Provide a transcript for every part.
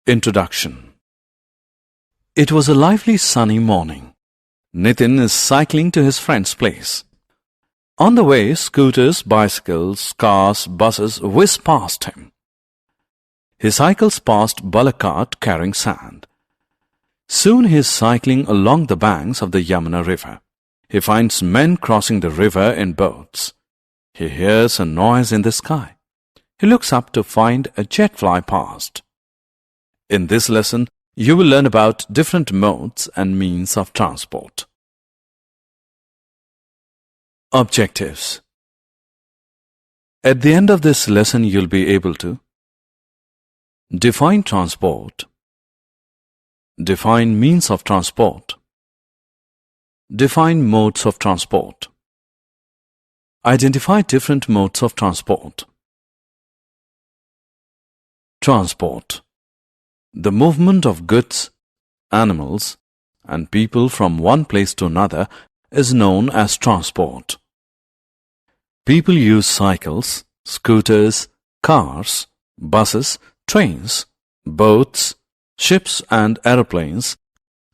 Introduction. It was a lively sunny morning. Nitin is cycling to his friend's place. On the way, scooters, bicycles, cars, buses whiz past him. He cycles past bullock cart carrying sand. Soon he is cycling along the banks of the Yamuna river. He finds men crossing the river in boats. He hears a noise in the sky. He looks up to find a jet fly past. In this lesson, you will learn about different modes and means of transport. Objectives. At the end of this lesson, you'll be able to define transport, define means of transport, define modes of transport, identify different modes of transport. Transport. The movement of goods, animals, and people from one place to another is known as transport. People use cycles, scooters, cars, buses, trains, boats, ships and aeroplanes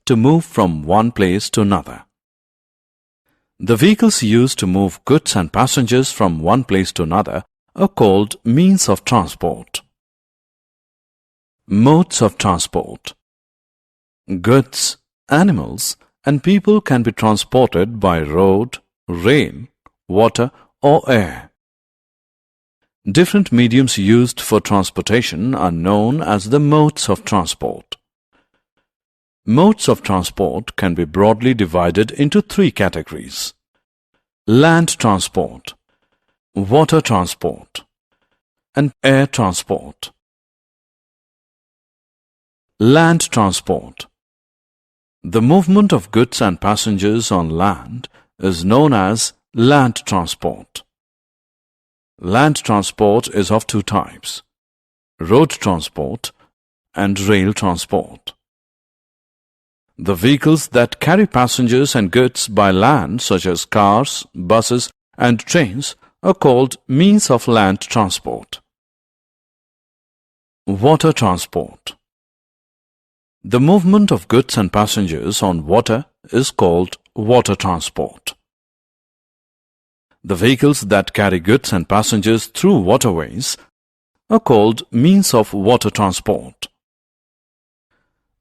to move from one place to another. The vehicles used to move goods and passengers from one place to another are called means of transport. Modes of transport. Goods, animals, and people can be transported by road, rail, water, or air. Different mediums used for transportation are known as the modes of transport. Modes of transport can be broadly divided into three categories: land transport, water transport, and air transport. Land transport. The movement of goods and passengers on land is known as land transport. Land transport is of two types: road transport and rail transport. The vehicles that carry passengers and goods by land, such as cars, buses, and trains, are called means of land transport. Water transport. The movement of goods and passengers on water is called water transport. The vehicles that carry goods and passengers through waterways are called means of water transport.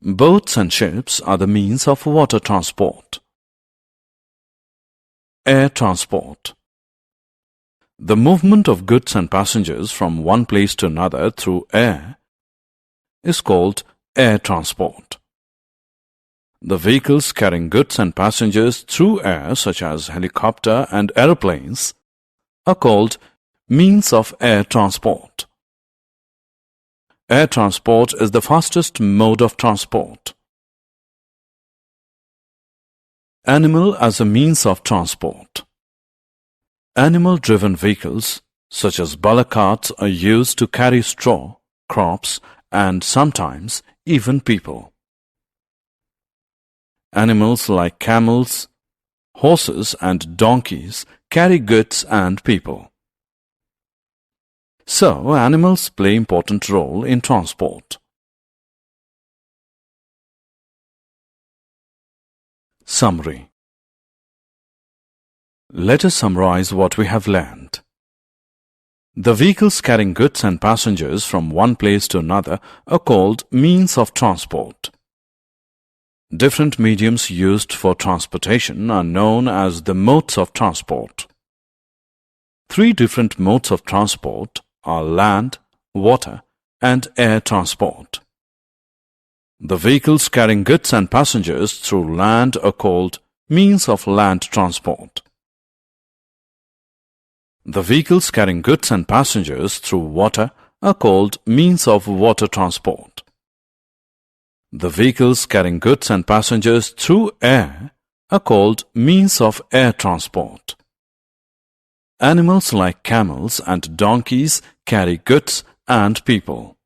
Boats and ships are the means of water transport. Air transport. The movement of goods and passengers from one place to another through air is called air transport. The vehicles carrying goods and passengers through air, such as helicopter and aeroplanes, are called means of air transport. Air transport is the fastest mode of transport. Animal as a means of transport. Animal-driven vehicles, such as bullock carts, are used to carry straw, crops, and sometimes even people. Animals like camels, horses, and donkeys carry goods and people. So, animals play an important role in transport. Summary. Let us summarize what we have learned. The vehicles carrying goods and passengers from one place to another are called means of transport. Different mediums used for transportation are known as the modes of transport. Three different modes of transport are land, water, and air transport. The vehicles carrying goods and passengers through land are called means of land transport. The vehicles carrying goods and passengers through water are called means of water transport. The vehicles carrying goods and passengers through air are called means of air transport. Animals like camels and donkeys carry goods and people.